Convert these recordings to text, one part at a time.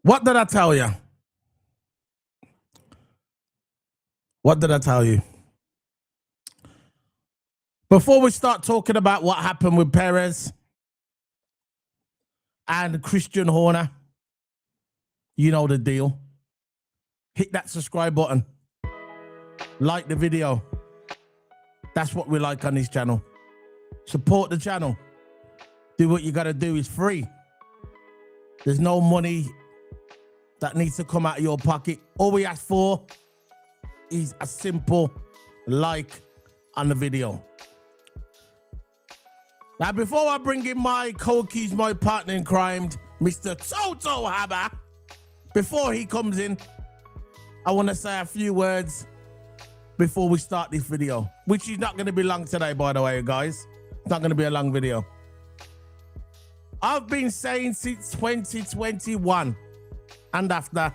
What did I tell you? What did I tell you? Before we start talking about what happened with Perez and Christian Horner, you know the deal. Hit that subscribe button. Like the video. That's what we like on this channel. Support the channel. Do what you got to do. It's free. There's no money that needs to come out of your pocket. All we ask for is a simple like on the video. Now, before I bring in my co-keys, my partner in crime, Mr. Toto Hammer, before he comes in, I want to say a few words before we start this video, which is not going to be long today, by the way, guys. It's not going to be a long video. I've been saying since 2021 and after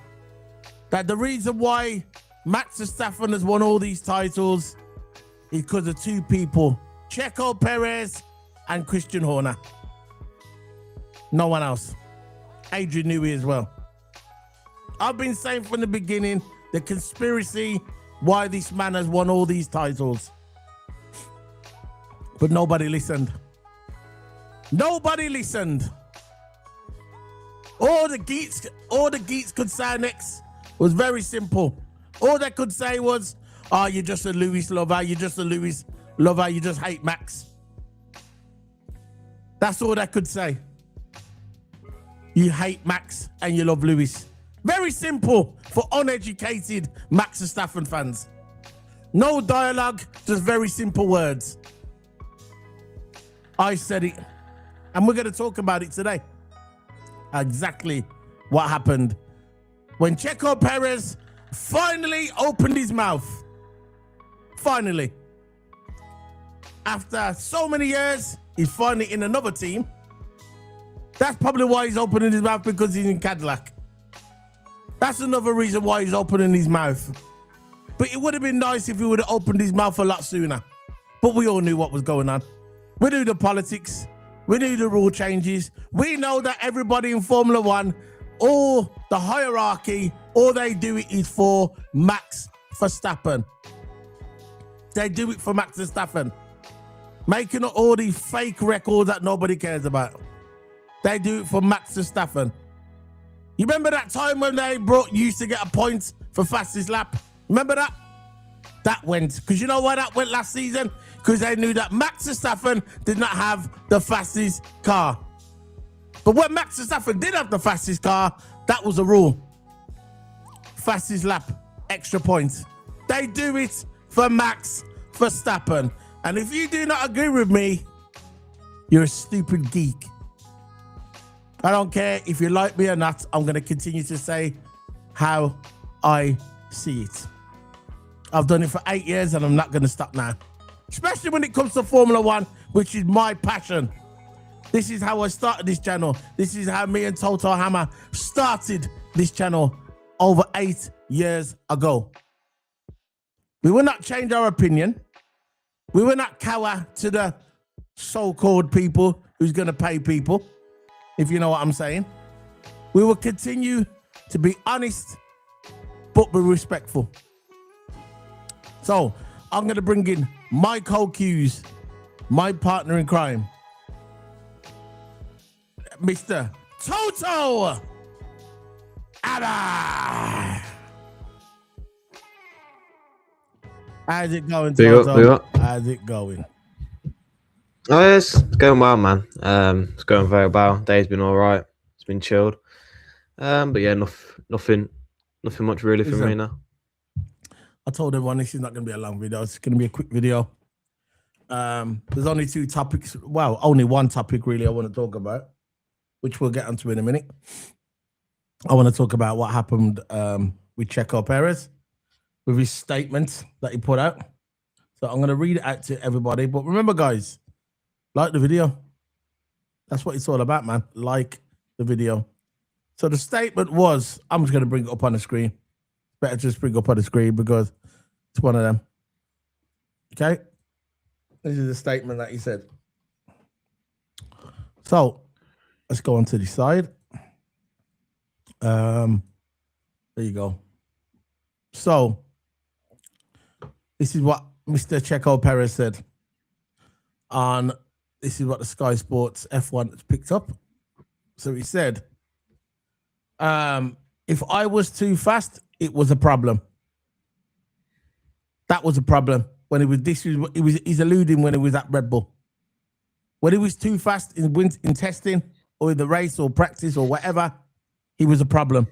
that the reason why Max Verstappen has won all these titles is because of two people, Sergio Perez and Christian Horner. No one else. Adrian Newey as well. I've been saying from the beginning the conspiracy why this man has won all these titles. But nobody listened. Nobody listened. All the geeks could say next was very simple. All they could say was, oh, you're just a Lewis lover, you're just a Lewis lover, you just hate Max. That's all they could say. You hate Max and you love Lewis. Very simple for uneducated Max Verstappen fans. No dialogue, just very simple words. I said it, and we're going to talk about it today. Exactly what happened when Sergio Perez finally opened his mouth. Finally. After so many years, he's finally in another team. That's probably why he's opening his mouth, because he's in Cadillac. That's another reason why he's opening his mouth. But it would have been nice if he would have opened his mouth a lot sooner. But we all knew what was going on. We knew the politics. We knew the rule changes. We know that everybody in Formula One, all the hierarchy, all they do it is for Max Verstappen. They do it for Max Verstappen. Making all these fake records that nobody cares about. They do it for Max Verstappen. You remember that time when they used to get a point for fastest lap? Remember that? That went. Because you know why that went last season? Because they knew that Max Verstappen did not have the fastest car. But when Max Verstappen did have the fastest car, that was a rule. Fastest lap, extra points. They do it for Max Verstappen. And if you do not agree with me, you're a stupid geek. I don't care if you like me or not. I'm going to continue to say how I see it. I've done it for 8 years and I'm not going to stop now. Especially when it comes to Formula One, which is my passion. This is how I started this channel. This is how me and Toto Hammer started this channel over 8 years ago. We will not change our opinion. We will not cower to the so-called people who's going to pay people, if you know what I'm saying. We will continue to be honest, but be respectful. So I'm going to bring in my co-Qs, my partner in crime, Mr. Toto Hammer. How's it going, Toto? How's it going? Oh, it's going well, man. It's going very well. Day's been all right. It's been chilled. But yeah, nothing much really for me now. I told everyone this is not going to be a long video. It's going to be a quick video. There's only two topics. Well, only one topic really I want to talk about, which we'll get onto in a minute. I want to talk about what happened with Sergio Perez, with his statement that he put out. So I'm going to read it out to everybody. But remember, guys, like the video. That's what it's all about, man. Like the video. So the statement was, I'm just going to bring it up on the screen. Better just bring it up on the screen because it's one of them. Okay? This is the statement that he said. So let's go on to the side. There you go. So, this is what Mr. Checo Perez said. This is what the Sky Sports F1 has picked up. So he said, if I was too fast, it was a problem. That was a problem when he's alluding when he was at Red Bull. When he was too fast in testing or in the race or practice or whatever, he was a problem.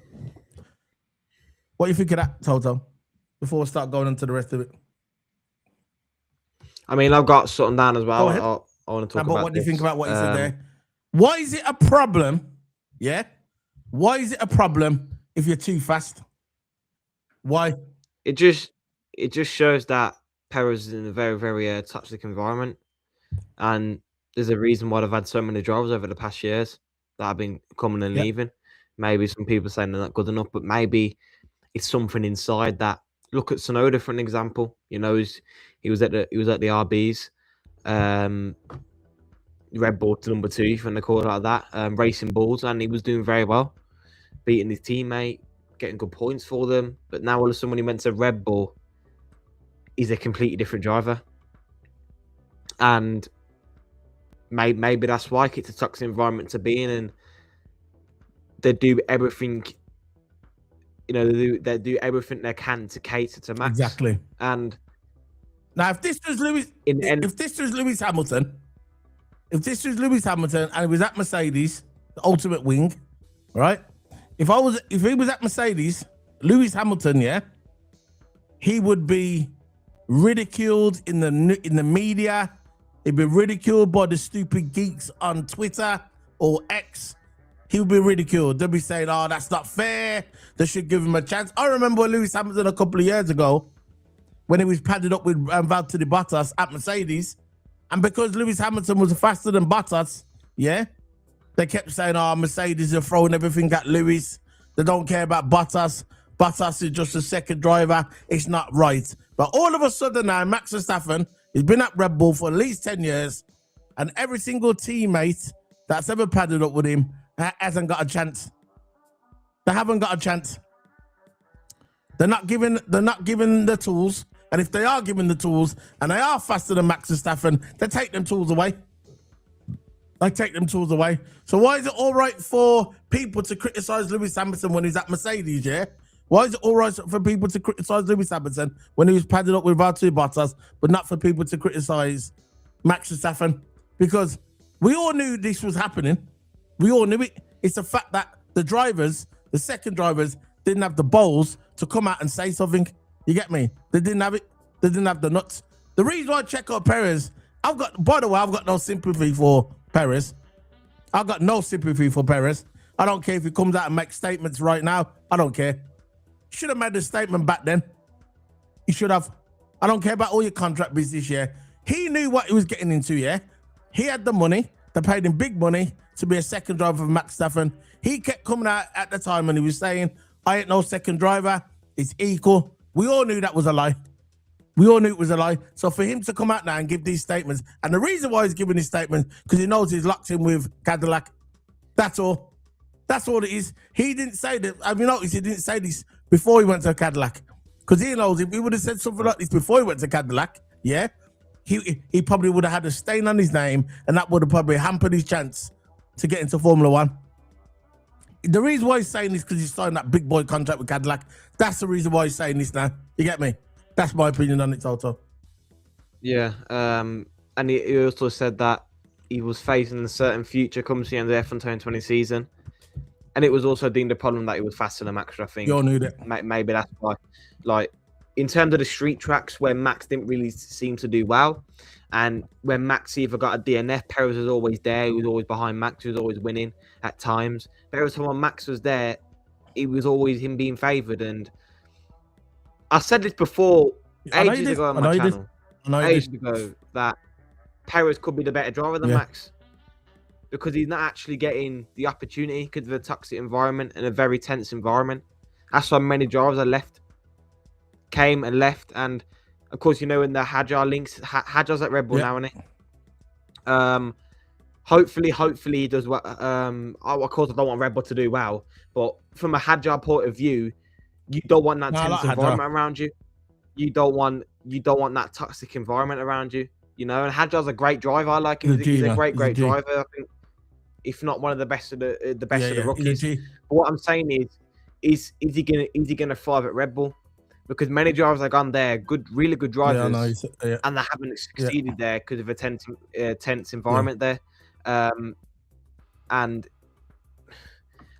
What do you think of that, Toto? Before we start going into the rest of it. I mean, I've got something down as well. I want to talk about what do you think about what he said there? Why is it a problem? Yeah. Why is it a problem if you're too fast? Why? It just shows that Perez is in a very, very toxic environment, and there's a reason why they've had so many drivers over the past years that have been coming and leaving. Maybe some people saying they're not good enough, but maybe it's something inside that. Look at Tsunoda for an example. You know, he was at the RBs, Red Bull to number 2, if they call it like that, racing bulls, and he was doing very well, beating his teammate, getting good points for them. But now all of a sudden, when he went to Red Bull, he's a completely different driver, and maybe that's why it's a toxic environment to be in, and they do everything. You know, they do everything they can to cater to Max. Exactly. And now, if this was Lewis Hamilton, and he was at Mercedes, the ultimate wing, right? If he was at Mercedes, Lewis Hamilton, yeah, he would be ridiculed in the media. He'd be ridiculed by the stupid geeks on Twitter or X. He would be ridiculed. They'll be saying, "Oh, that's not fair. They should give him a chance." I remember Lewis Hamilton a couple of years ago when he was padded up with Valtteri Bottas at Mercedes, and because Lewis Hamilton was faster than Bottas, yeah, they kept saying, "Oh, Mercedes are throwing everything at Lewis. They don't care about Bottas. Bottas is just a second driver. It's not right." But all of a sudden now, Max Verstappen has been at Red Bull for at least 10 years, and every single teammate that's ever padded up with him hasn't got a chance. They haven't got a chance. They're not given the tools, and if they are given the tools and they are faster than Max Verstappen, they take them tools away. So why is it all right for people to criticize Lewis Hamilton when he's at Mercedes? Yeah. Why is it all right for people to criticize Lewis Hamilton when he was padded up with Valtteri Bottas, but not for people to criticize Max Verstappen? Because we all knew this was happening. We all knew it. It's a fact that the second drivers, didn't have the balls to come out and say something. You get me? They didn't have it. They didn't have the nuts. The reason why I check out Perez, by the way, I've got no sympathy for Perez. I've got no sympathy for Perez. I don't care if he comes out and makes statements right now. I don't care. Should have made a statement back then. He should have. I don't care about all your contract business, yeah. He knew what he was getting into, yeah. He had the money. They paid him big money to be a second driver for Max Verstappen. He kept coming out at the time and he was saying, "I ain't no second driver. It's equal." We all knew that was a lie. We all knew it was a lie. So for him to come out now and give these statements, and the reason why he's giving these statements, because he knows he's locked in with Cadillac. That's all. That's all it is. He didn't say that. Have you noticed he didn't say this before he went to Cadillac? Because he knows if he would have said something like this before he went to Cadillac, yeah, he probably would have had a stain on his name, and that would have probably hampered his chance to get into Formula One. The reason why he's saying this because he's signed that big boy contract with Cadillac. That's the reason why he's saying this now. You get me? That's my opinion on it, Toto. Yeah, and he also said that he was facing a certain future comes to the end of the F1 2020 season. And it was also deemed a problem that he was faster than Max, I think. You all knew that. Maybe that's why. Like, in terms of the street tracks where Max didn't really seem to do well, and when Max either got a DNF, Perez was always there. He was always behind Max. He was always winning at times. But every time when Max was there, it was always him being favoured. And I said this before, ages ago on my channel, ages ago, that Perez could be the better driver than Max. Because he's not actually getting the opportunity because of the toxic environment and a very tense environment. That's why many drivers came and left. And of course, you know, in the Hadjar links, Hadjar's at Red Bull now, isn't he? hopefully he does well. Of course, I don't want Red Bull to do well, but from a Hadjar point of view, you don't want that No, I tense like Hadjar. environment around you. You don't want that toxic environment around you. You know, and Hadjar's a great driver. I like him. He's a great driver. I think, if not one of the best of the rookies. But what I'm saying is he gonna thrive at Red Bull? Because many drivers have gone there, really good drivers, and they haven't succeeded there because of a tense environment there. And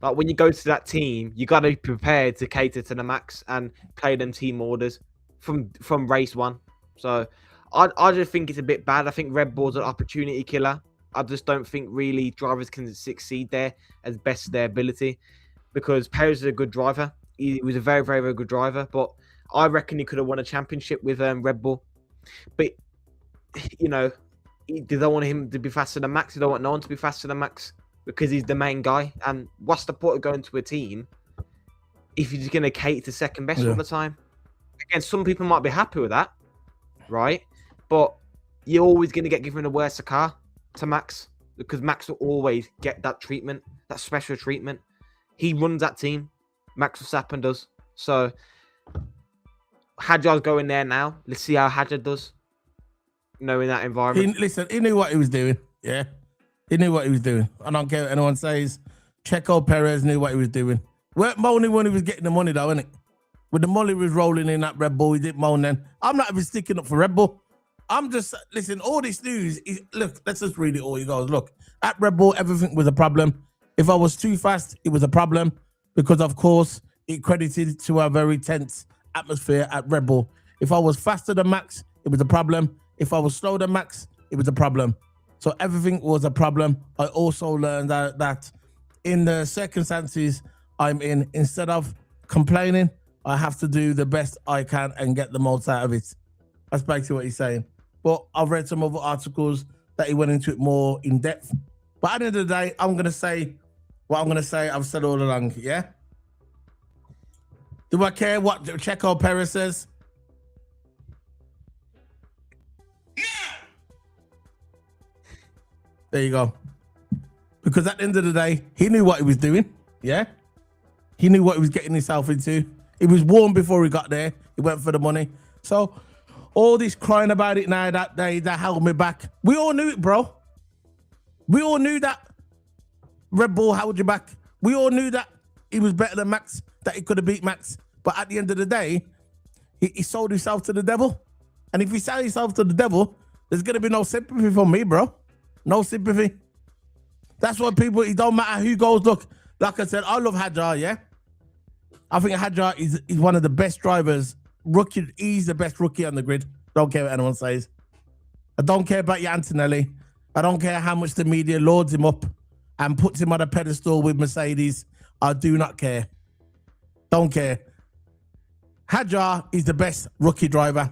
like when you go to that team, you got to be prepared to cater to the max and play them team orders from race one. So I just think it's a bit bad. I think Red Bull's an opportunity killer. I just don't think really drivers can succeed there as best of their ability, because Perez is a good driver. He was a very, very, very good driver, but I reckon he could have won a championship with Red Bull. But, you know, they don't want him to be faster than Max. They don't want no one to be faster than Max because he's the main guy. And what's the point of going to a team if you're just going to cater to second best all the time? Again, some people might be happy with that, right? But you're always going to get given a worse car to Max, because Max will always get that treatment, that special treatment. He runs that team. Max Verstappen does. So Hadjar's going there now. Let's see how Hadjar does, knowing that environment. He knew what he was doing. Yeah, he knew what he was doing. I don't care what anyone says. Checo Perez knew what he was doing. Weren't moaning when he was getting the money, though, innit? When the money was rolling in that Red Bull, he didn't moan then. I'm not even sticking up for Red Bull. I'm just, listen, all this news is, look, let's just read it all. He goes, look, at Red Bull, everything was a problem. If I was too fast, it was a problem, because, of course, it credited to a very tense atmosphere at Red Bull. If I was faster than Max, it was a problem. If I was slower than Max, it was a problem. So everything was a problem. I also learned that in the circumstances I'm in, instead of complaining, I have to do the best I can and get the most out of it. That's basically what he's saying. But I've read some other articles that he went into it more in depth. But at the end of the day, I'm going to say what I'm going to say. I've said all along, yeah? Do I care what Checo Perez says? No! There you go. Because at the end of the day, he knew what he was doing, yeah? He knew what he was getting himself into. He was warned before he got there. He went for the money. So all this crying about it now that they held me back. We all knew it, bro. We all knew that Red Bull held you back. We all knew that he was better than Max, that he could have beat Max. But at the end of the day, he sold himself to the devil. And if he sold himself to the devil, there's going to be no sympathy from me, bro. No sympathy. That's what people, it don't matter who goes. Look, like I said, I love Hadjar, yeah? I think Hadjar is one of the best drivers. Rookie, he's the best rookie on the grid. Don't care what anyone says. I don't care about your Antonelli. I don't care how much the media lords him up and puts him on a pedestal with Mercedes. I do not care. Don't care. Hadjar is the best rookie driver.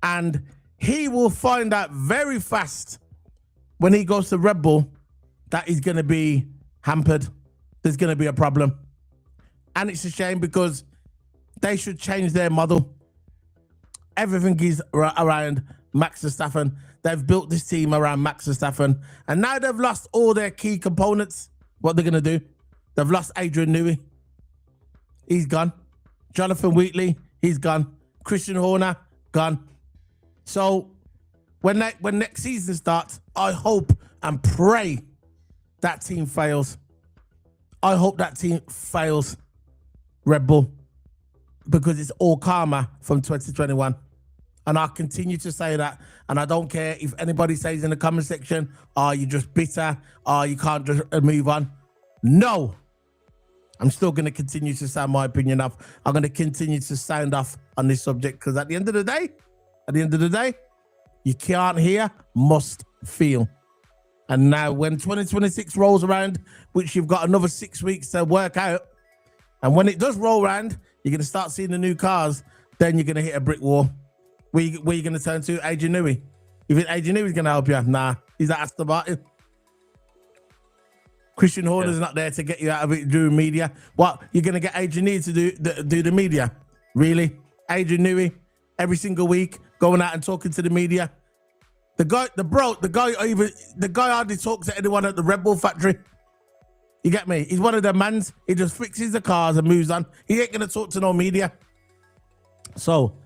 And he will find out very fast when he goes to Red Bull that he's going to be hampered. There's going to be a problem. And it's a shame, because they should change their model. Everything is around Max Verstappen. They've built this team around Max Verstappen. And now they've lost all their key components. What they're going to do? They've lost Adrian Newey. He's gone. Jonathan Wheatley, he's gone. Christian Horner, gone. So when next season starts, I hope and pray that team fails. I hope that team fails, Red Bull, because it's all karma from 2021. And I continue to say that. And I don't care if anybody says in the comment section, oh, you're just bitter, oh, you can't just move on. No. I'm still going to continue to sound my opinion off. I'm going to continue to sound off on this subject, because at the end of the day, you can't hear, must feel. And now when 2026 rolls around, which you've got another 6 weeks to work out, and when it does roll around, you're going to start seeing the new cars, then you're going to hit a brick wall. Where you going to turn to? Adrian Newey. You think Adrian Newey's going to help you? Nah, he's at Aston Martin. Christian Horner's not there to get you out of it during media. What, you're going to get Adrian Newey to do the media? Really? Adrian Newey, every single week, going out and talking to the media? The guy hardly talks to anyone at the Red Bull factory. You get me? He's one of them mans. He just fixes the cars and moves on. He ain't gonna talk to no media. So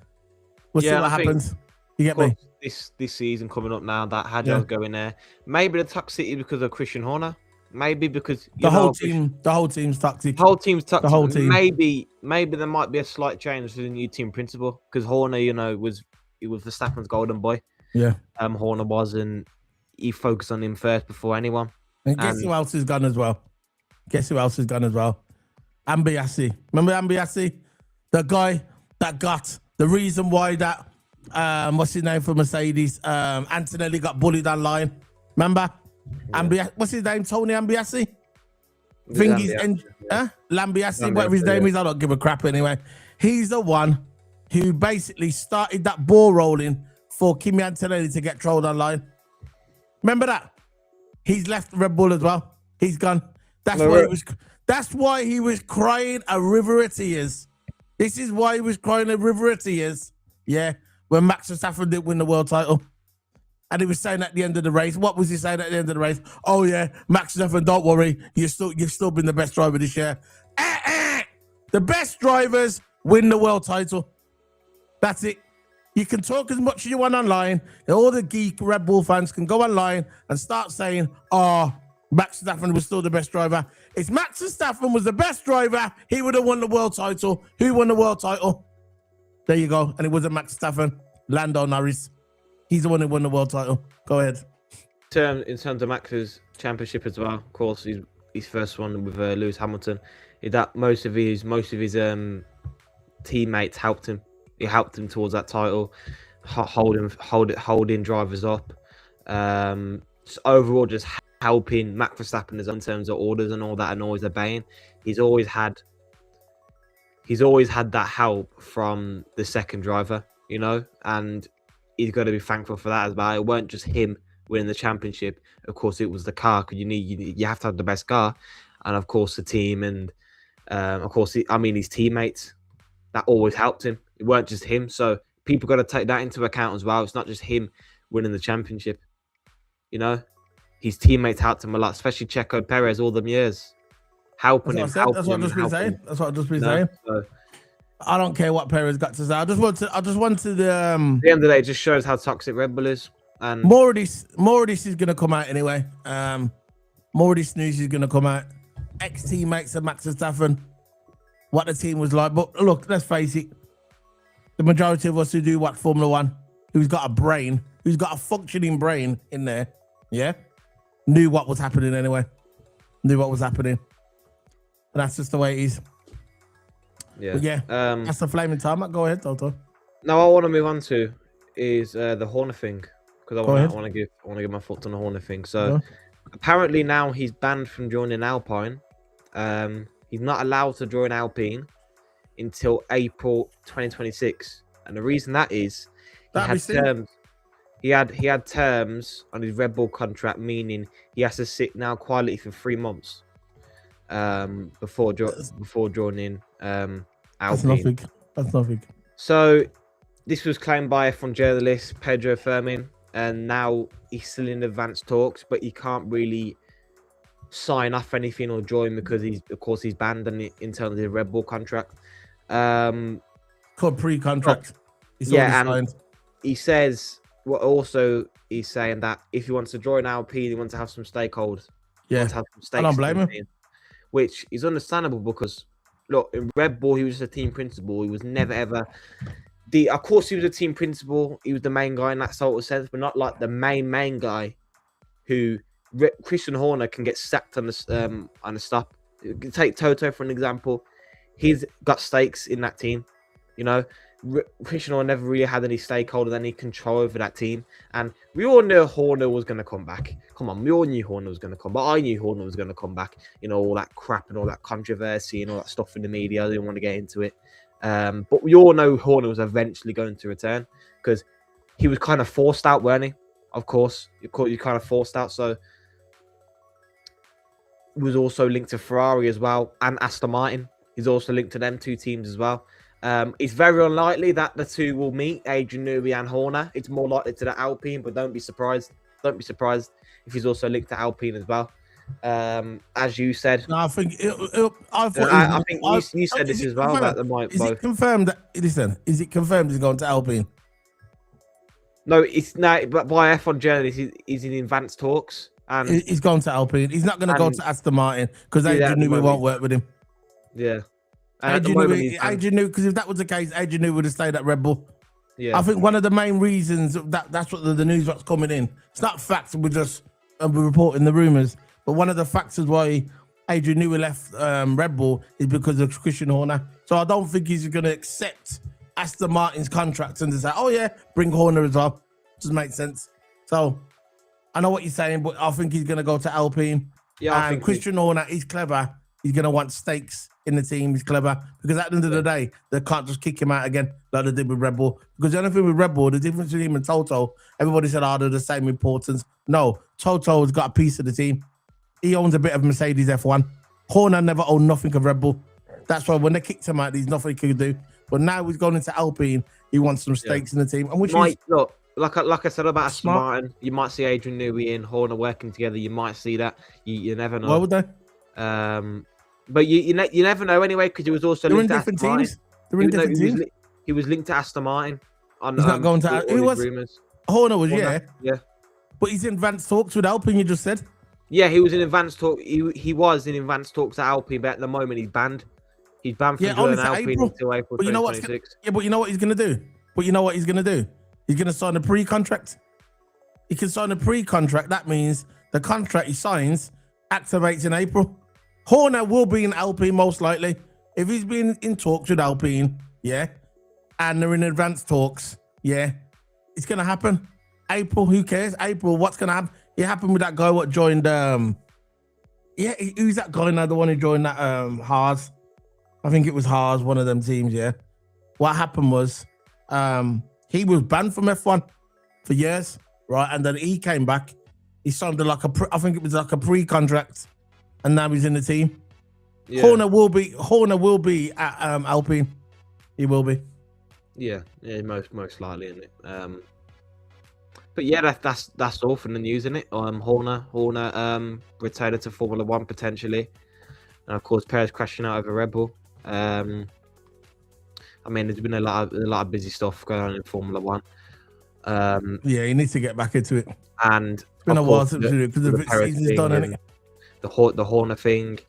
we'll see what happens. You get me? This season coming up now, that Hadjar's going there. Maybe the toxicity because of Christian Horner. Maybe because the whole team's toxic. The whole team's toxic. The whole team. Maybe there might be a slight change to the new team principal because Horner, was Verstappen's golden boy. Yeah. Horner was, and he focused on him first before anyone. And guess who else is gone as well? Ambiassi. Remember Ambiassi? The guy that got the reason why that what's his name for Mercedes? Antonelli got bullied online. Remember? Yeah. What's his name? Tony Ambiassi? Lambiassi, whatever his name is. I don't give a crap anyway. He's the one who basically started that ball rolling for Kimi Antonelli to get trolled online. Remember that? He's left Red Bull as well. He's gone. That's why he was crying a river of tears. This is why he was crying a river of tears. Yeah, when Max Verstappen didn't win the world title. And he was saying at the end of the race, what was he saying at the end of the race? Oh yeah, Max Verstappen, don't worry, you've still been the best driver this year. The best drivers win the world title. That's it. You can talk as much as you want online. All the geek Red Bull fans can go online and start saying, "Oh, Max Verstappen was still the best driver." If Max Verstappen was the best driver, he would have won the world title. Who won the world title? There you go. And it wasn't Max Verstappen. Lando Norris. He's the one who won the world title. Go ahead. In terms of Max's championship as well, of course, his first one with Lewis Hamilton. That most of his teammates helped him. He helped him towards that title, holding drivers up. Overall, just helping Max Verstappen in terms of orders and all that, and always obeying. He's always had that help from the second driver, and he's got to be thankful for that as well. It weren't just him winning the championship. Of course, it was the car, because you have to have the best car, and of course the team, and of course his teammates that always helped him. It weren't just him, so people got to take that into account as well. It's not just him winning the championship. His teammates helped him a lot, especially Checo Perez all them years, helping him. That's what I've just been saying. So, I don't care what Perez got to say. I just wanted. At the end of the day, it just shows how toxic Red Bull is. And more of this is gonna come out anyway. More of this news is gonna come out. Ex-teammates of Max Verstappen, what the team was like. But look, let's face it. The majority of us who do watch Formula One, who's got a functioning brain in there, knew what was happening anyway. And that's just the way it is. Yeah. That's the flaming tarmac. Go ahead, Toto. Now, I want to move on to is the Horner thing, because I want to give my thoughts on the Horner thing. So apparently now he's banned from joining Alpine. He's not allowed to join Alpine until April 2026, and the reason that is he had terms on his Red Bull contract, meaning he has to sit now quietly for 3 months before joining Alpine. That's nothing. So this was claimed by F1 journalist Pedro Firmin, and now he's still in advanced talks, but he can't really sign off anything or join because he's banned in terms of the Red Bull contract. Called pre-contract. And he says he's saying that if he wants to join Alpine, he wants to have some stakeholders. Yeah, I don't blame him. Which is understandable because, look, in Red Bull, he was just a team principal. He was never ever of course, he was a team principal. He was the main guy in that sort of sense, but not like the main guy who Christian Horner can get sacked on the stop. Take Toto for an example. He's got stakes in that team. Christian Horner never really had any stakeholder, any control over that team. And we all knew Horner was going to come back. Come on, we all knew Horner was going to come back. I knew Horner was going to come back. All that crap and all that controversy and all that stuff in the media. I didn't want to get into it. But we all know Horner was eventually going to return because he was kind of forced out, weren't he? Of course, you kind of forced out. So he was also linked to Ferrari as well and Aston Martin. He's also linked to them two teams as well. It's very unlikely that the two will meet, Adrian Newey and Horner. It's more likely to the Alpine, but don't be surprised. Don't be surprised if he's also linked to Alpine as well. As you said, No, I think I think you said this as well. That they might is both. it confirmed that? Listen, is it confirmed he's going to Alpine? No, it's now, but by F1 journalists, he's in advanced talks, and He's gone to Alpine. He's not going to go to Aston Martin because Adrian Newey won't work with him. Yeah, Adrian Newey, because if that was the case, Adrian Newey would have stayed at Red Bull. Yeah, I think one of the main reasons that's what the news that's coming in. It's not facts. We're just we're reporting the rumors. But one of the factors why Adrian Newey left Red Bull is because of Christian Horner. So I don't think he's going to accept Aston Martin's contract and just say, "Oh yeah, bring Horner as well." Doesn't make sense. So I know what you're saying, but I think he's going to go to Alpine. Yeah, I and think Christian Horner is clever. He's going to want stakes in the team. He's clever because at the end of the day, they can't just kick him out again like they did with Red Bull. Because the only thing with Red Bull, the difference between him and Toto, everybody said, "Oh, they're the same importance." No, Toto's got a piece of the team. He owns a bit of Mercedes F1. Horner never owned nothing of Red Bull. That's why when they kicked him out, there's nothing he could do. But now he's going into Alpine. He wants some stakes in the team, and which is look. Like I said about Aston Martin, you might see Adrian Newey and Horner working together. You might see that. You never know. Why would they? But you never know anyway because he was also linked to different teams. They're in different teams. He was linked to Aston Martin. He's not going to. Who was? Rumors. Horner was, yeah. But he's in advanced talks with Alpine. You just said. Yeah, he was in advanced talk. He was in advanced talks at Alpine, but at the moment he's banned. He's banned from joining Alpine until April 2026. But you know what he's going to do? He's going to sign a pre-contract. He can sign a pre-contract. That means the contract he signs activates in April. Horner will be in Alpine most likely. If he's been in talks with Alpine, and they're in advanced talks, it's going to happen. April, who cares? April, what's going to happen? It happened with that guy what joined, who's that guy now, the one who joined that Haas? I think it was Haas, one of them teams, What happened was he was banned from F1 for years, right? And then he came back. He signed I think it was like a pre-contract, and now he's in the team. Yeah. Horner will be at Alpine. He will be. Yeah, most likely, isn't it? But yeah, that's all from the news, isn't it? Horner retired to Formula One potentially, and of course Perez crashing out over Red Bull. I mean, there's been a lot of busy stuff going on in Formula One. He needs to get back into it. And it's been a while since the season's done, isn't it? The Horner thing.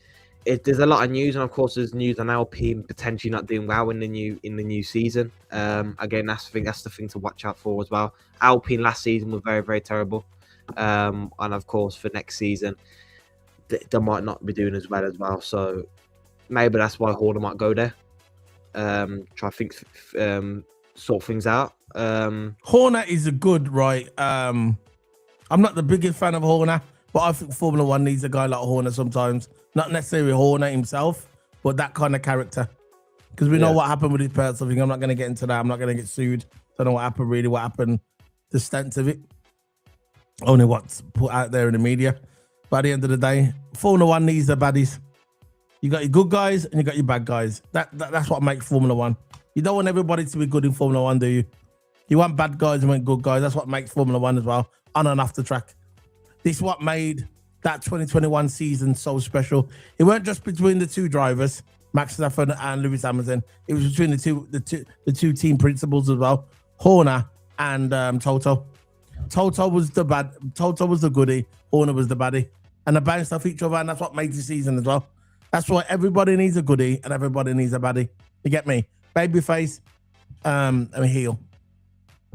There's a lot of news, and of course, there's news on Alpine potentially not doing well in the new season. Again, that's the thing to watch out for as well. Alpine last season was very, very terrible, and of course, for next season, they might not be doing as well. So maybe that's why Horner might go there. Try to sort things out. Horner is a good right. I'm not the biggest fan of Horner, but I think Formula One needs a guy like Horner sometimes. Not necessarily Horner himself, but that kind of character. Because we know what happened with his personal thing. I'm not going to get into that. I'm not going to get sued. Don't know what happened, the stance of it. Only what's put out there in the media. But at the end of the day, Formula One needs the baddies. You got your good guys and you got your bad guys. That's what makes Formula One. You don't want everybody to be good in Formula One, do you? You want bad guys and want good guys. That's what makes Formula One as well, on and off the track. This is what made that 2021 season so special. It weren't just between the two drivers, Max Verstappen and Lewis Hamilton. It was between the two team principals as well, Horner and Toto. Toto was the goodie. Horner was the baddie, and they bounced off each other, and that's what made the season as well. That's why everybody needs a goodie and everybody needs a baddie. You get me? Babyface, heel.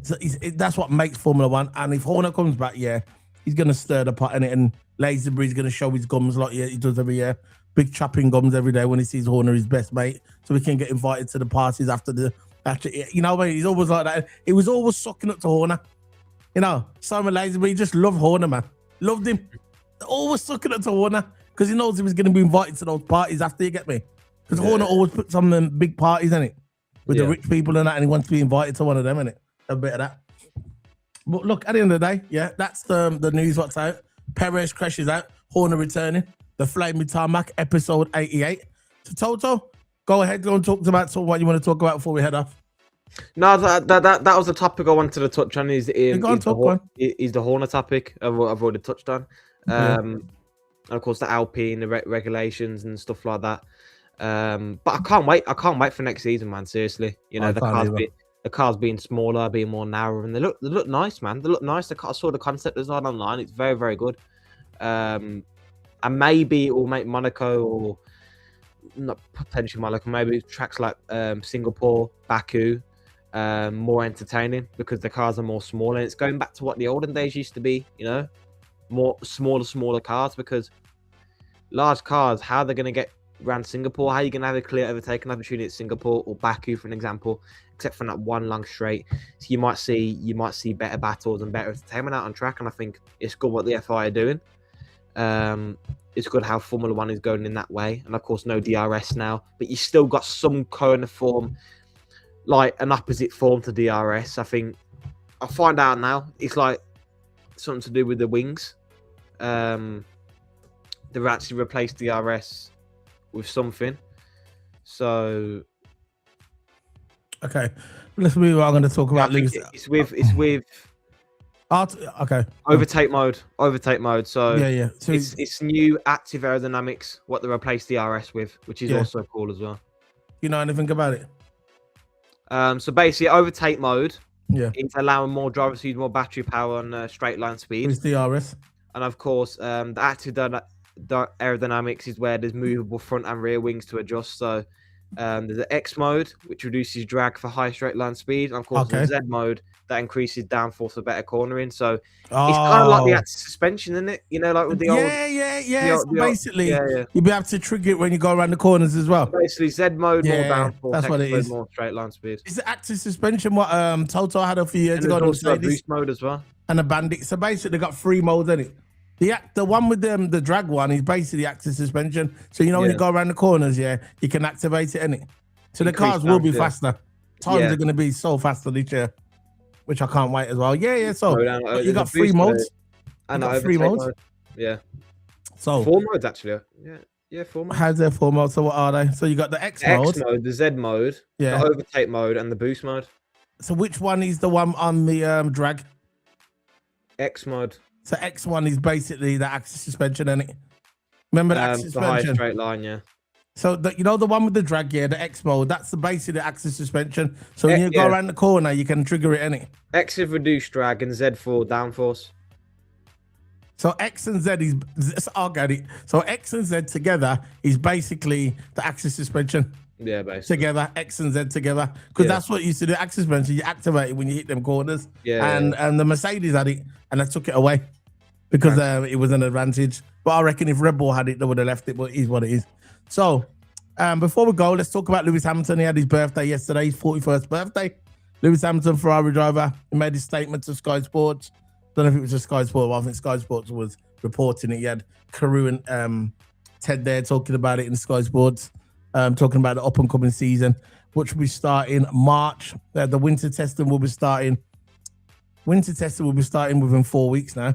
So that's what makes Formula One. And if Horner comes back, he's going to stir the pot in it, and Lazenby's going to show his gums like he does every year. Big chopping gums every day when he sees Horner, his best mate, so we can get invited to the parties after you know what I mean? He's always like that. He was always sucking up to Horner. You know, Simon Lazenby just loved Horner, man. Loved him. Always sucking up to Horner because he knows he was going to be invited to those parties after, you get me? Because Horner always puts on them big parties, innit? With the rich people and that, and he wants to be invited to one of them, innit? A bit of that. But look, at the end of the day, that's the news what's out. Perez crashes out, Horner returning, the Flaming Tarmac, episode 88. To Toto, Go ahead, go and talk about what you want to talk about before we head off. No, that was the topic I wanted to touch on. Is the Horner topic I've already touched on. And of course the Alpine, the regulations and stuff like that. But I can't wait. I can't wait for next season, man. Seriously, you know, the cars being smaller, being more narrow, and they look nice, man. They look nice. I saw the concept design online. It's very, very good. And maybe it will make Monaco, or not potentially Monaco, maybe tracks like Singapore, Baku, more entertaining because the cars are more small, and it's going back to what the olden days used to be. You know, more smaller cars, because large cars, how they're going to get around Singapore? How are you going to have a clear overtaking opportunity at Singapore or Baku, for an example, except for that one long straight? So you might see better battles and better entertainment out on track, and I think it's good what the FI are doing. It's good how Formula One is going in that way, and of course no DRS now, but you still got some kind of form, like an opposite form to DRS. I think I'll find out now. It's like something to do with the wings. They've actually replaced DRS with something. So okay, let's move on. I'm going to talk about Lewis. It's with okay, overtake mode. So yeah. So it's new active aerodynamics, what they replaced DRS with, which is also cool as well. You know anything about it? So basically, overtake mode. Yeah, it's allowing more drivers to use more battery power on straight line speed. It's DRS, and of course, the active aerodynamics is where there's movable front and rear wings to adjust. So there's the X mode, which reduces drag for high straight line speed, and of course the Z mode that increases downforce for better cornering. So it's kind of like the active suspension, isn't it? You know, like with the old basically you'll be able to trigger it when you go around the corners as well. So basically Z mode, more downforce, that's what it is. More straight line speed. It's the active suspension what Toto had a few years ago. Also boost mode as well, and a Bandit. So basically they got 3 modes in it. The one with the drag one is basically active suspension. So you know when you go around the corners, you can activate it, innit? So the cars will be faster. Times are going to be so faster this year, which I can't wait as well. Yeah. So you got 3 modes. And 3 modes. Yeah. So 4 modes actually. Yeah, 4 modes. How's there 4 modes? So what are they? So you got the X mode, the Z mode, the overtake mode, and the boost mode. So which one is the one on the drag? X mode. So X1 is basically the active suspension, isn't it? Remember the active suspension? The high straight line, yeah. So you know the one with the drag gear, the X mode, that's basically the active suspension. So when you go around the corner, you can trigger it, innit? X is reduced drag and Z for downforce. So X and Z is, I'll get it. So X and Z together is basically the active suspension. Yeah, basically. Together, X and Z together. Because that's what you used to do. Active suspension, you activate it when you hit them corners. And the Mercedes had it, and they took it away because it was an advantage. But I reckon if Red Bull had it, they would have left it, but it is what it is. So before we go, let's talk about Lewis Hamilton. He had his birthday yesterday, his 41st birthday. Lewis Hamilton, Ferrari driver, he made his statement to Sky Sports. Don't know if it was just Sky Sports, but I think Sky Sports was reporting it. He had Carew and Ted there talking about it in Sky Sports, talking about the up-and-coming season, which will be starting March. The winter testing will be starting. Winter testing will be starting within 4 weeks now.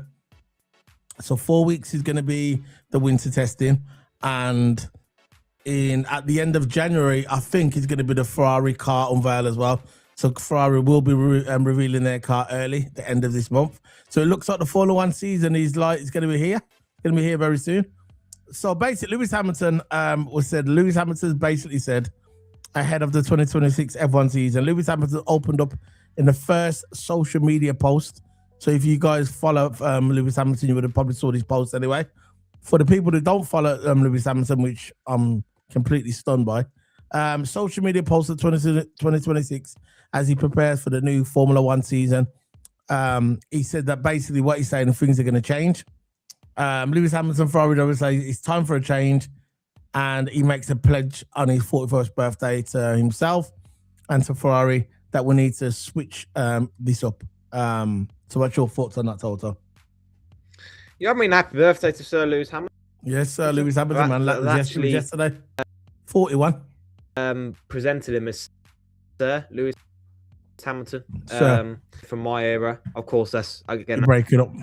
So 4 weeks is going to be the winter testing. And at the end of January, I think is going to be the Ferrari car unveil as well. So Ferrari will be revealing their car early, the end of this month. So it looks like the Formula One season is going to be here. Going to be here very soon. So basically, Lewis Hamilton Lewis Hamilton basically said ahead of the 2026 F1 season, Lewis Hamilton opened up in the first social media post. So if you guys follow Lewis Hamilton, you would have probably saw this post anyway. For the people that don't follow Lewis Hamilton, which I'm completely stunned by, social media post of 2026 as he prepares for the new Formula One season. He said that basically what he's saying, things are going to change. Lewis Hamilton, Ferrari driver, says it's time for a change, and he makes a pledge on his 41st birthday to himself and to Ferrari that we need to switch this up. So what's your thoughts on that, Toto? Yeah, I mean, happy birthday to Sir Lewis Hamilton. Yes, Sir Lewis Hamilton, man. That was yesterday. 41. Presented him as Sir Lewis Hamilton. From my era, of course, that's again break it up.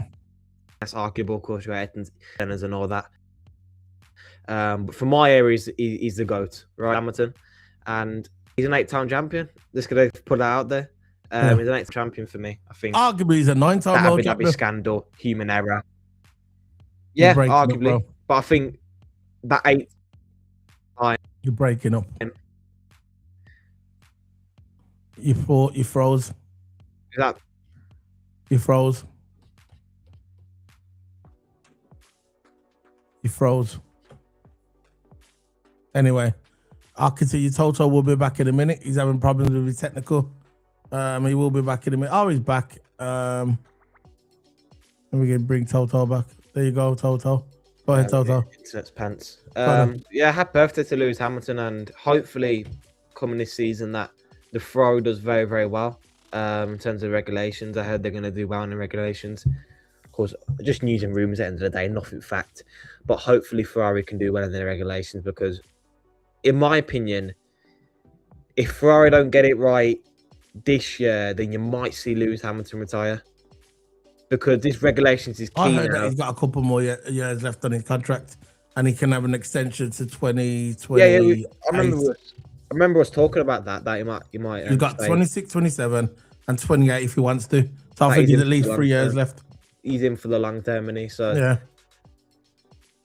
That's arguable, of course. You're Ayrton's and all that. But for my era, he's the GOAT, right? Hamilton. and he's an 8-time champion. Just gonna put that out there. He's an 8th champion for me. I think. Arguably, he's a 9-time That world Abu Dhabi champion. scandal, human error. You're Yeah, breaking up, arguably, bro. but I think that 8th time. You're breaking up. You froze. That You froze. You froze. Anyway, I'll continue. Toto will be back in a minute. He's having problems with his technical. He will be back in a minute. Oh, he's back. Let me bring Toto back. There you go, Toto. Go ahead, Toto. Internet's pants. Yeah, happy birthday to Lewis Hamilton, and hopefully coming this season that the Ferrari does very, very well in terms of regulations. I heard they're going to do well in the regulations. Of course, just news and rumours at the end of the day, nothing fact. But hopefully Ferrari can do well in the regulations because, in my opinion, if Ferrari don't get it right this year, then you might see Lewis Hamilton retire. Because this regulations is key I heard now. that he's got a couple more years left on his contract, and he can have an extension to 2020. Yeah, I remember us talking about that. That he might. He's got 26, 27, and 28 if he wants to. So I think he's at least 3 years left. He's in for the long term, and so yeah.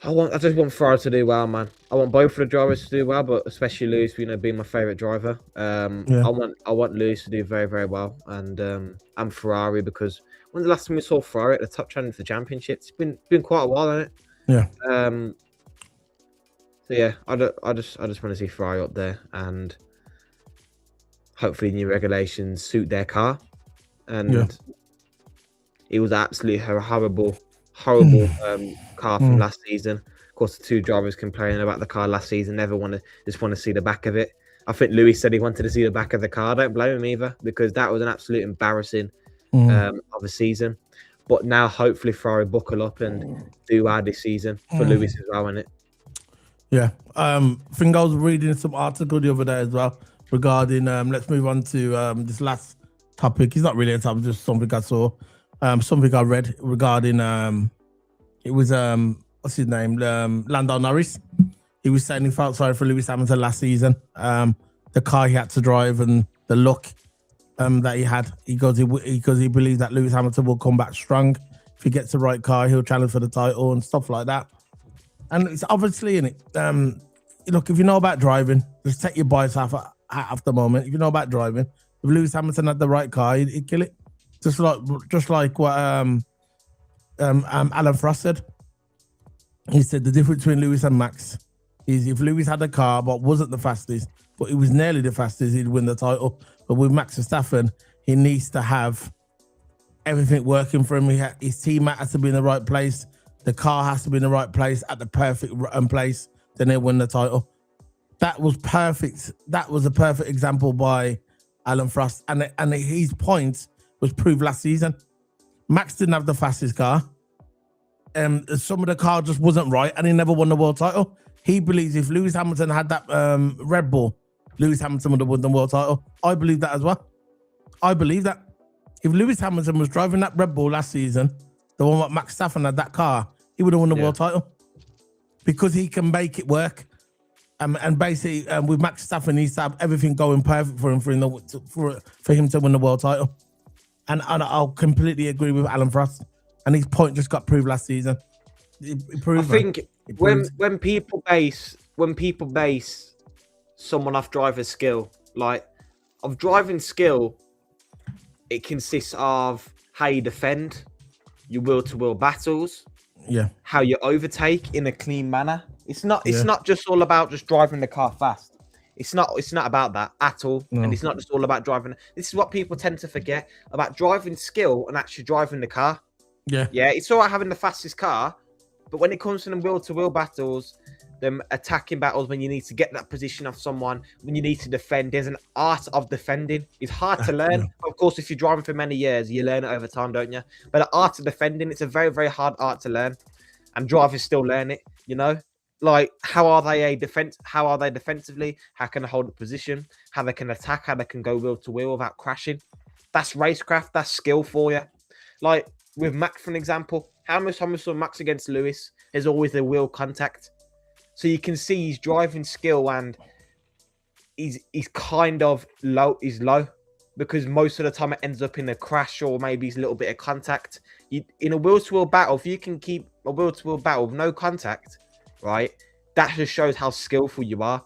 I just want Ferrari to do well, man. I want both of the drivers to do well, but especially Lewis, being my favorite driver. I want Lewis to do very, very well, and Ferrari, because when's the last time we saw Ferrari at the top 10 of the championship? It's been quite a while, hasn't it? Yeah. So yeah, I just want to see Ferrari up there, and hopefully new regulations suit their car. And it was absolutely a horrible car from last season. Of course, the two drivers complaining about the car last season just want to see the back of it. I think Lewis said he wanted to see the back of the car. I don't blame him either, because that was an absolute embarrassing of a season. But now hopefully Ferrari buckle up and do well this season for Lewis as well, innit? Yeah. I think I was reading some article the other day as well regarding let's move on to this last topic. It's not really a topic, just something I saw. Something I read regarding it was what's his name? Lando Norris. He was saying he felt sorry for Lewis Hamilton last season. The car he had to drive and the luck that he had. He believes that Lewis Hamilton will come back strong. If he gets the right car, he'll challenge for the title and stuff like that. And it's obviously in it. Look, if you know about driving, just take your bias off at the moment. If you know about driving, if Lewis Hamilton had the right car, he'd kill it. Just like what Alan Frost said. He said the difference between Lewis and Max is if Lewis had a car but wasn't the fastest, but he was nearly the fastest, he'd win the title. But with Max Verstappen, he needs to have everything working for him. His teammate has to be in the right place. The car has to be in the right place at the perfect place. Then he'll win the title. That was perfect. That was a perfect example by Alan Frost. And his point was proved last season. Max didn't have the fastest car. Some of the car just wasn't right, and he never won the world title. He believes if Lewis Hamilton had that Red Bull, Lewis Hamilton would have won the world title. I believe that as well. I believe that. If Lewis Hamilton was driving that Red Bull last season, the one that Max Verstappen had that car, he would have won the world title. Because he can make it work. And basically, with Max Verstappen, he needs to have everything going perfect for him for him to win the world title. And I'll completely agree with Alan Frost. And his point just got proved last season. I think when people base someone off driver's skill, like of driving skill, it consists of how you defend, your will-to-will battles, how you overtake in a clean manner. It's not just all about just driving the car fast. It's not about that at all. No. And it's not just all about driving. This is what people tend to forget about driving skill and actually driving the car. Yeah, it's all right having the fastest car, but when it comes to them will-to-will battles, them attacking battles, when you need to get that position of someone, when you need to defend, there's an art of defending. It's hard to learn. Yeah. Of course, if you're driving for many years, you learn it over time, don't you? But the art of defending, it's a very, very hard art to learn, and drivers still learn it. Like how are they defensively? How can they hold the position? How they can attack? How they can go will-to-will without crashing? That's racecraft. That's skill for you. Like with Max, for an example, how much time we saw Max against Lewis, there's always the wheel contact. So you can see his driving skill and he's kind of low. He's low because most of the time it ends up in a crash or maybe it's a little bit of contact. In a wheel-to-wheel battle, if you can keep a wheel-to-wheel battle with no contact, right, that just shows how skillful you are.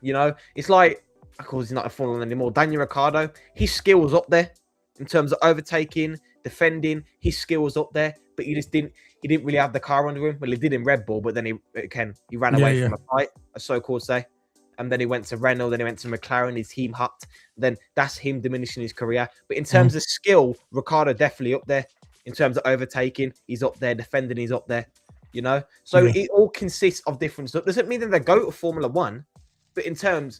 You know, it's like, of course, he's not a Formula 1 anymore. Daniel Ricciardo, his skill was up there in terms of overtaking, defending. His skill was up there, but he didn't really have the car under him. Well, he did in Red Bull, but then he ran away from a fight, a so-called say. And then he went to Renault, then he went to McLaren, his team hopped. Then that's him diminishing his career. But in terms of skill, Ricciardo definitely up there. In terms of overtaking, he's up there. Defending, he's up there. You know? So it all consists of different stuff. Doesn't mean that they go to Formula 1, but in terms,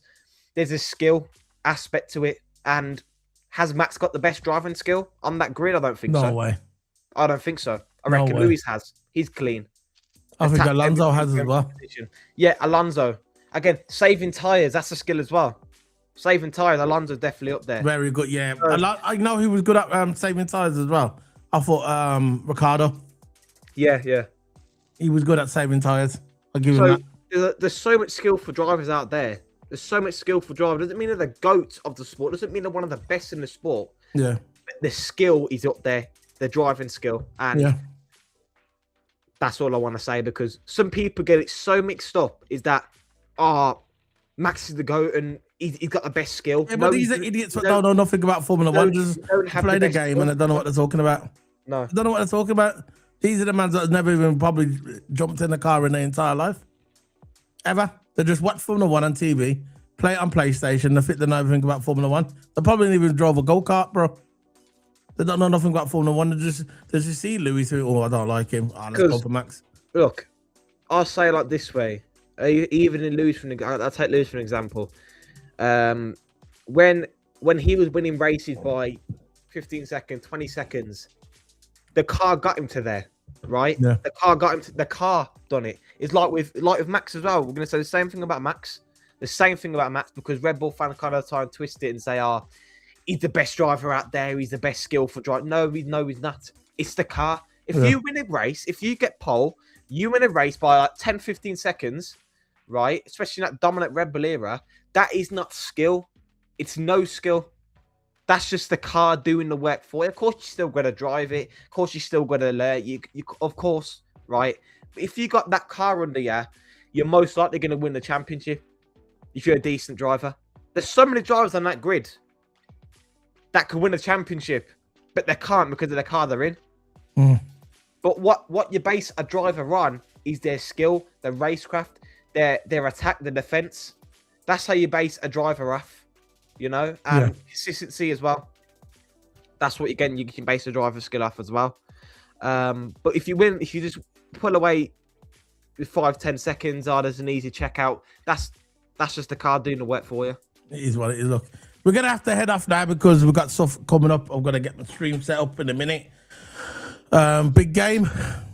there's a skill aspect to it. And has Max got the best driving skill on that grid? I don't think so. No way. I don't think so. I reckon Lewis has. He's clean. I think Alonso has as well. Yeah, Alonso. Again, saving tyres, that's a skill as well. Saving tyres, Alonso's definitely up there. Very good, yeah. I know he was good at saving tyres as well. I thought Ricciardo. Yeah. He was good at saving tyres. I'll give him that. There's so much skill for drivers out there. There's so much skill for drivers. Doesn't mean they're the GOAT of the sport. Doesn't mean they're one of the best in the sport. Yeah. But the skill is up there. The driving skill. And that's all I want to say, because some people get it so mixed up, is that, Max is the GOAT and he's got the best skill. Yeah, but these are idiots that don't know nothing about Formula 1. Just play the game and they don't know what they're talking about. No. They don't know what they're talking about. These are the men that have never even probably jumped in a car in their entire life. Ever. They just watch Formula 1 on TV, play it on PlayStation, they fit the know everything about Formula 1. They probably even drove a go-kart, bro. They don't know nothing about Formula 1. They just see Lewis, I don't like him. Let's go for Max. Look, I'll say it like this way. Even in Lewis, I'll take Lewis for an example. When he was winning races by 15 seconds, 20 seconds, the car got him to there, right? Yeah. The car got him. The car done it. It's like with Max as well. We're gonna say the same thing about Max. The same thing about Max, because Red Bull fans kind of try and twist it and say, he's the best driver out there. He's the best skillful driver. No, he's not. It's the car. If you win a race, if you get pole, you win a race by like 10, 15 seconds, right? Especially in that dominant Red Bull era, that is not skill. It's no skill. That's just the car doing the work for you. Of course, you still got to drive it. Of course, you still got to learn. You of course, right? But if you got that car under you, you're most likely going to win the championship if you're a decent driver. There's so many drivers on that grid that could win a championship, but they can't because of the car they're in. But what you base a driver on is their skill, their racecraft, their attack, the defense. That's how you base a driver off, you know, and consistency as well. That's what you can base a driver skill off as well. But if you just pull away with 5-10 seconds, there's an easy checkout. That's just the car doing the work for you. It is what it is. Look, we're gonna have to head off now because we've got stuff coming up. I'm gonna get my stream set up in a minute. Big game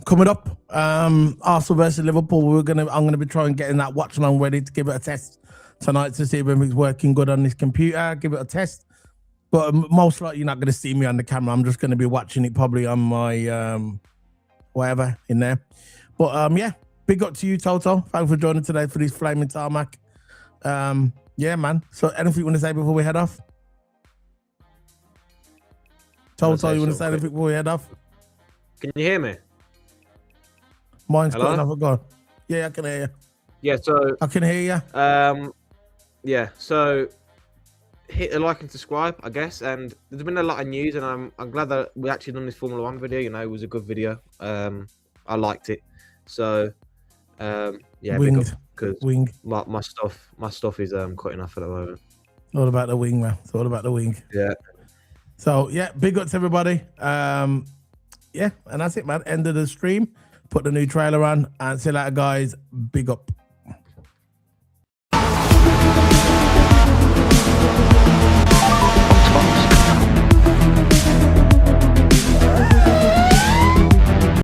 coming up. Arsenal versus Liverpool. I'm gonna be trying getting that watch along ready to give it a test tonight to see if it's working good on this computer. Give it a test. But most likely you're not gonna see me on the camera. I'm just gonna be watching it probably on my whatever in there. But yeah, big up to you, Toto. Thanks for joining today for this flaming tarmac. Yeah, man. So anything you want to say before we head off? Toto, you want to say anything before we head off? Can you hear me? Mine's cutting off again. Yeah, I can hear you. Yeah, so I can hear you. Yeah, so hit the like and subscribe, I guess. And there's been a lot of news, and I'm glad that we actually done this Formula 1 video. You know, it was a good video. I liked it. So yeah, because my stuff is cutting off at the moment. All about the wing, man. It's all about the wing. Yeah. So yeah, big up to everybody. Yeah, and that's it, man. End of the stream. Put the new trailer on and see you later, guys. Big up.